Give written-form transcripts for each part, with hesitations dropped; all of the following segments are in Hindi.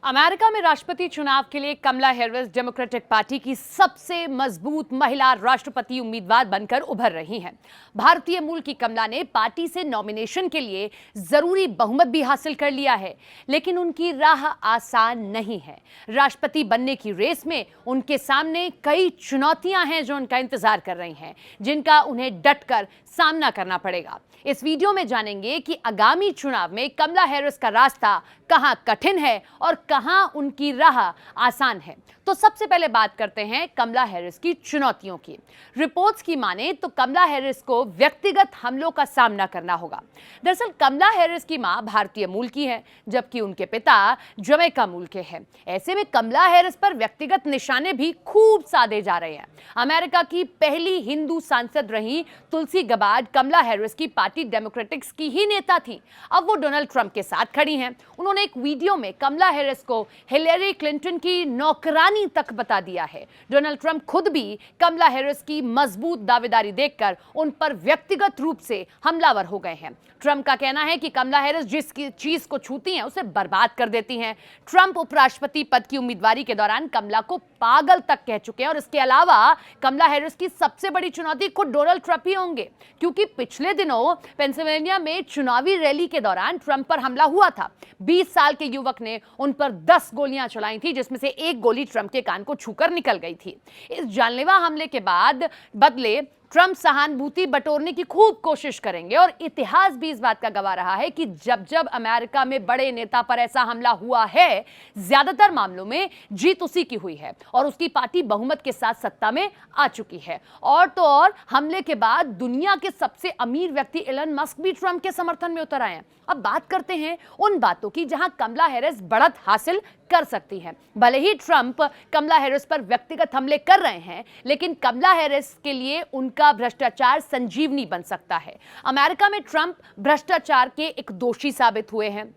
अमेरिका में राष्ट्रपति चुनाव के लिए कमला हैरिस डेमोक्रेटिक पार्टी की सबसे मजबूत महिला राष्ट्रपति उम्मीदवार बनकर उभर रही हैं। भारतीय मूल की कमला ने पार्टी से नॉमिनेशन के लिए जरूरी बहुमत भी हासिल कर लिया है, लेकिन उनकी राह आसान नहीं है। राष्ट्रपति बनने की रेस में उनके सामने कई चुनौतियां हैं जो उनका इंतजार कर रही हैं, जिनका उन्हें डटकर सामना करना पड़ेगा। इस वीडियो में जानेंगे कि आगामी चुनाव में कमला हैरिस का रास्ता कहां कठिन है और कहां उनकी राह आसान है। तो सबसे पहले बात करते हैं कमला हैरिस की चुनौतियों की। रिपोर्ट्स की माने तो कमला हैरिस को व्यक्तिगत हमलों का सामना करना होगा। दरअसल कमला हैरिस की मां भारतीय मूल की है, जबकि उनके पिता जमैका मूल के हैं। ऐसे में कमला हैरिस पर व्यक्तिगत निशाने भी खूब साधे जा रहे हैं। अमेरिका की पहली हिंदू सांसद रही तुलसी गबार्ड कमला हैरिस की पार्टी डेमोक्रेटिक्स की ही नेता थी। अब वो डोनाल्ड ट्रंप के साथ खड़ी हैं। उन्होंने एक वीडियो में कमला हैरिस को हिलेरी क्लिंटन की नौकरानी तक बता दिया है। डोनाल्ड ट्रंप खुद भी कमला हैरिस की मजबूत दावेदारी देखकर उन पर व्यक्तिगत रूप से हमलावर हो गए हैं। ट्रंप का कहना है कि कमला हैरिस जिस चीज को छूती हैं उसे बर्बाद कर देती हैं। ट्रंप उपराष्ट्रपति पद की उम्मीदवारी के दौरान कमला को पागल तक कह चुके हैं और इसके अलावा कमला हैरिस की सबसे बड़ी चुनौती खुद डोनाल्ड ट्रंप ही होंगे, क्योंकि पिछले दिनों पेंसिल्वेनिया में चुनावी रैली के दौरान ट्रंप पर हमला हुआ था। 20 साल के युवक ने उन पर 10 गोलियां चलाई थी, जिसमें से एक गोली ट्रंप के कान को छूकर निकल गई थी। इस जानलेवा हमले के बदले ट्रंप सहानुभूति बटोरने की खूब कोशिश करेंगे और इतिहास भी इस बात का गवाह रहा है कि जब जब अमेरिका में बड़े नेता पर ऐसा हमला हुआ है, ज्यादातर मामलों में जीत उसी की हुई है और उसकी पार्टी बहुमत के साथ सत्ता में आ चुकी है। और तो और हमले के बाद दुनिया के सबसे अमीर व्यक्ति एलन मस्क भी ट्रंप के समर्थन में उतर आए हैं। अब बात करते हैं उन बातों की जहां कमला हैरिस बढ़त हासिल कर सकती है। भले ही ट्रंप कमला हैरिस पर व्यक्तिगत हमले कर रहे हैं, लेकिन कमला हैरिस के लिए उनका भ्रष्टाचार संजीवनी बन सकता है। अमेरिका में ट्रंप भ्रष्टाचार के एक दोषी साबित हुए हैं।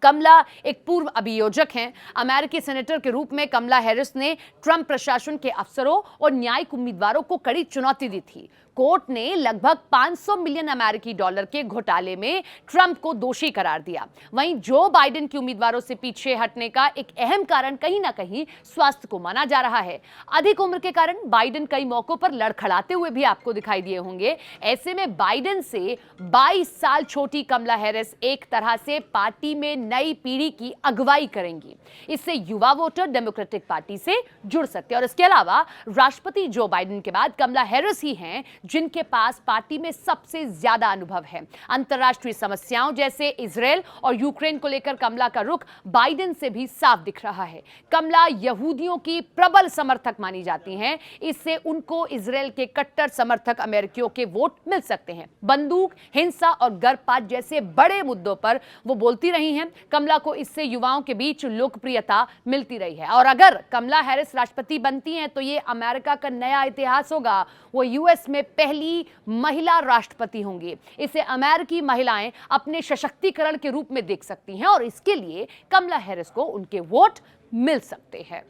कमला एक पूर्व अभियोजक हैं। अमेरिकी सेनेटर के रूप में कमला हैरिस ने ट्रंप प्रशासन के अफसरों और न्यायिक उम्मीदवारों को कड़ी चुनौती दी थी। कोर्ट ने लगभग 500 मिलियन अमेरिकी डॉलर के घोटाले में ट्रंप को दोषी करार दिया। वहीं जो बाइडेन की उम्मीदवारों से पीछे हटने का एक अहम कारण कहीं ना कहीं स्वास्थ्य को माना जा रहा है। अधिक उम्र के कारण बाइडेन कई मौकों पर लड़खड़ाते हुए भी आपको दिखाई दिए होंगे। ऐसे में बाइडेन से 22 साल छोटी कमला हैरिस एक तरह से पार्टी में नई पीढ़ी की अगुवाई करेंगी। इससे युवा वोटर डेमोक्रेटिक पार्टी से जुड़ सकते हैं और इसके अलावा राष्ट्रपति जो बाइडेन के बाद कमला हैरिस ही हैं जिनके पास पार्टी में सबसे ज्यादा अनुभव है। अंतर्राष्ट्रीय समस्याओं जैसे इजरायल और यूक्रेन को लेकर कमला का रुख बाइडेन से भी साफ दिख रहा है। कमला यहूदियों की प्रबल समर्थक मानी जाती हैं। इससे उनको इजरायल के कट्टर समर्थक अमेरिकियों के वोट मिल सकते हैं। बंदूक, हिंसा और गर्भपात जैसे बड़े मुद्दों पर वो बोलती रही हैं। कमला को इससे युवाओं के बीच लोकप्रियता मिलती रही है और अगर कमला हैरिस राष्ट्रपति बनती हैं तो ये अमेरिका का नया इतिहास होगा। वो यूएस में पहली महिला राष्ट्रपति होंगी। इसे अमेरिकी महिलाएं अपने सशक्तिकरण के रूप में देख सकती हैं और इसके लिए कमला हैरिस को उनके वोट मिल सकते हैं।